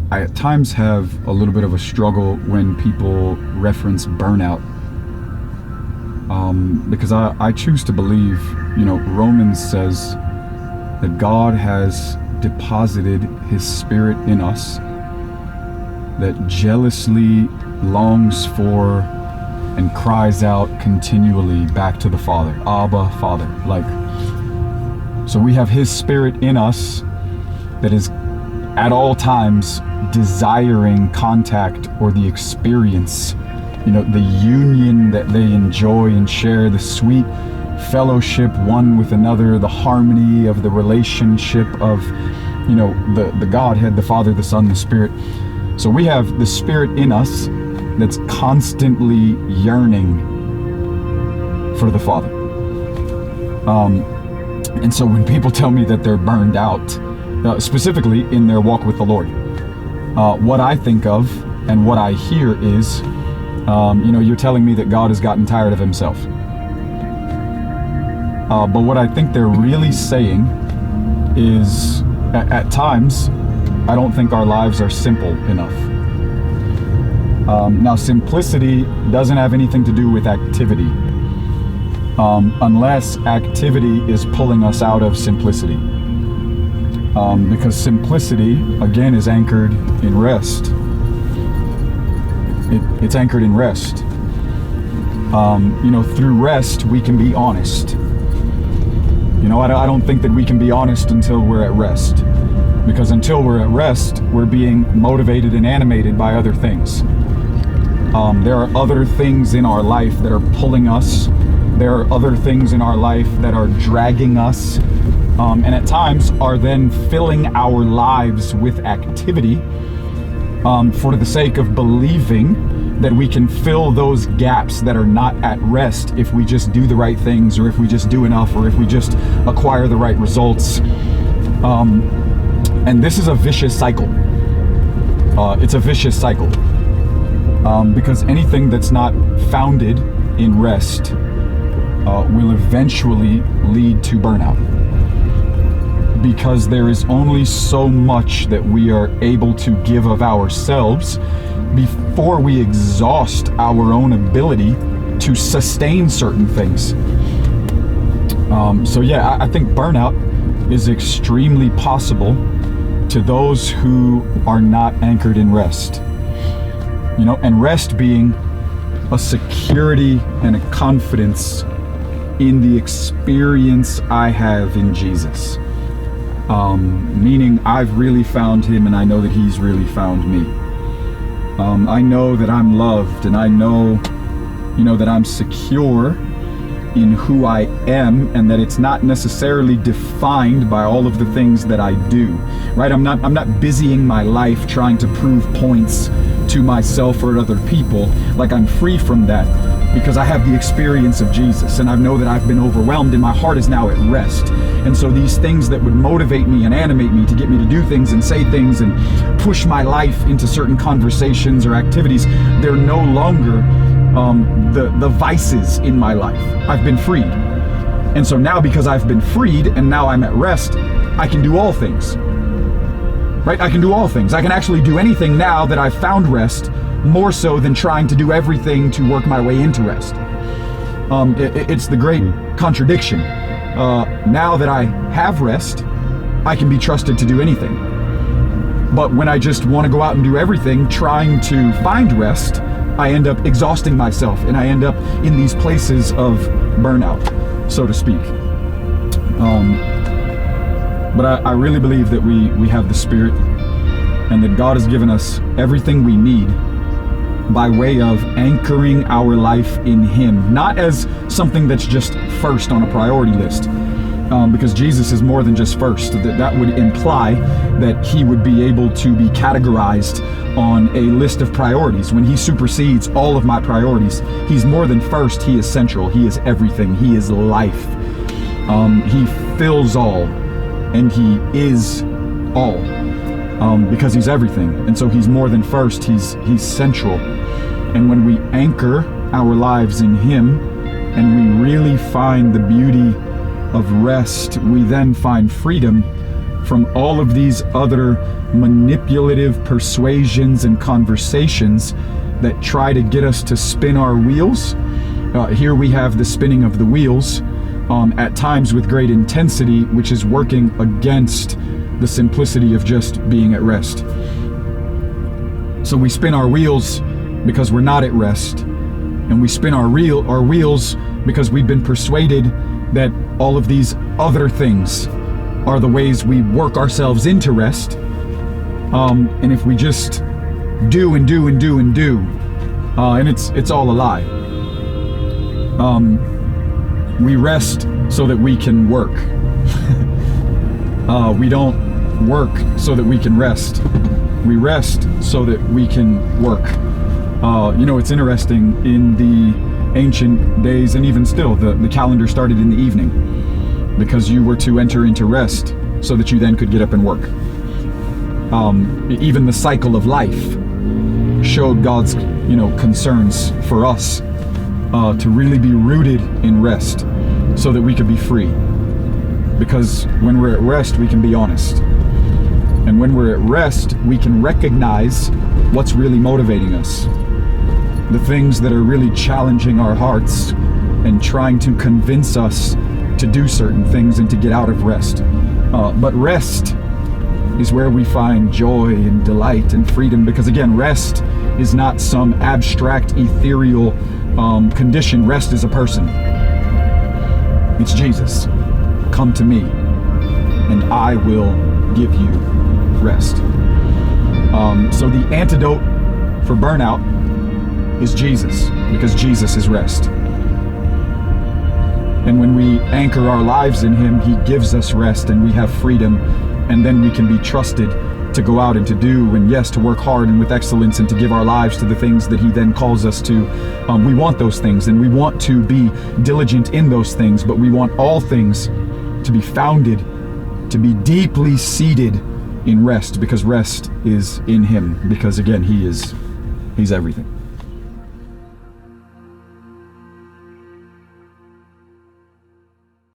I at times have a little bit of a struggle when people reference burnout, because I choose to believe, Romans says that God has deposited his spirit in us, that jealously longs for and cries out continually back to the Father, Abba, Father. So we have his spirit in us that is at all times desiring contact or the experience, the union that they enjoy and share, the sweet fellowship one with another, the harmony of the relationship of, the Godhead, the Father, the Son, the Spirit. So we have the Spirit in us that's constantly yearning for the Father. And so when people tell me that they're burned out, specifically in their walk with the Lord, what I think of and what I hear is, you're telling me that God has gotten tired of himself. But what I think they're really saying is, at times, I don't think our lives are simple enough. Now, simplicity doesn't have anything to do with activity, unless activity is pulling us out of simplicity. Because simplicity, again, is anchored in rest. It's anchored in rest. Through rest, we can be honest. I don't think that we can be honest until we're at rest. Because until we're at rest, we're being motivated and animated by other things. There are other things in our life that are pulling us. There are other things in our life that are dragging us, and at times are then filling our lives with activity for the sake of believing that we can fill those gaps that are not at rest if we just do the right things, or if we just do enough, or if we just acquire the right results. And this is a vicious cycle. It's a vicious cycle. Because anything that's not founded in rest will eventually lead to burnout. Because there is only so much that we are able to give of ourselves before we exhaust our own ability to sustain certain things. I think burnout is extremely possible to those who are not anchored in rest. And rest being a security and a confidence in the experience I have in Jesus. Meaning I've really found him, and I know that he's really found me. I know that I'm loved, and I know, that I'm secure in who I am, and that it's not necessarily defined by all of the things that I do. Right? I'm not busying my life trying to prove points to myself or other people. Like, I'm free from that because I have the experience of Jesus, and I know that I've been overwhelmed and my heart is now at rest. And so these things that would motivate me and animate me to get me to do things and say things and push my life into certain conversations or activities, they're no longer the vices in my life. I've been freed. And so now, because I've been freed and now I'm at rest, I can do all things. Right? I can do all things. I can actually do anything now that I've found rest, more so than trying to do everything to work my way into rest. It's the great contradiction. Now that I have rest, I can be trusted to do anything. But when I just want to go out and do everything, trying to find rest, I end up exhausting myself, and I end up in these places of burnout, so to speak. But I really believe that we have the Spirit, and that God has given us everything we need by way of anchoring our life in Him, not as something that's just first on a priority list, because Jesus is more than just first. That would imply that He would be able to be categorized on a list of priorities. When He supersedes all of my priorities, He's more than first. He is central. He is everything. He is life. He fills all, and He is all, because He's everything. And so He's more than first. He's central. And when we anchor our lives in Him, and we really find the beauty of rest, we then find freedom from all of these other manipulative persuasions and conversations that try to get us to spin our wheels. Here we have the spinning of the wheels, at times with great intensity, which is working against the simplicity of just being at rest. So we spin our wheels because we're not at rest, and we spin our wheels because we've been persuaded that all of these other things are the ways we work ourselves into rest. And if we just do and do and do and do, and it's all a lie. We rest so that we can work. We don't work so that we can rest. We rest so that we can work. It's interesting, in the ancient days, and even still, the calendar started in the evening, because you were to enter into rest so that you then could get up and work. Even the cycle of life showed God's, concerns for us, to really be rooted in rest so that we could be free. Because when we're at rest, we can be honest. And when we're at rest, we can recognize what's really motivating us. The things that are really challenging our hearts and trying to convince us to do certain things and to get out of rest. But rest is where we find joy and delight and freedom, because again, rest is not some abstract, ethereal condition. Rest is a person. It's Jesus. Come to me, and I will give you rest. So the antidote for burnout is Jesus, because Jesus is rest. And when we anchor our lives in Him, He gives us rest, and we have freedom, and then we can be trusted to go out and to do, and yes, to work hard and with excellence, and to give our lives to the things that He then calls us to. We want those things, and we want to be diligent in those things, but we want all things to be founded, to be deeply seated in rest, because rest is in Him, because again, He's everything.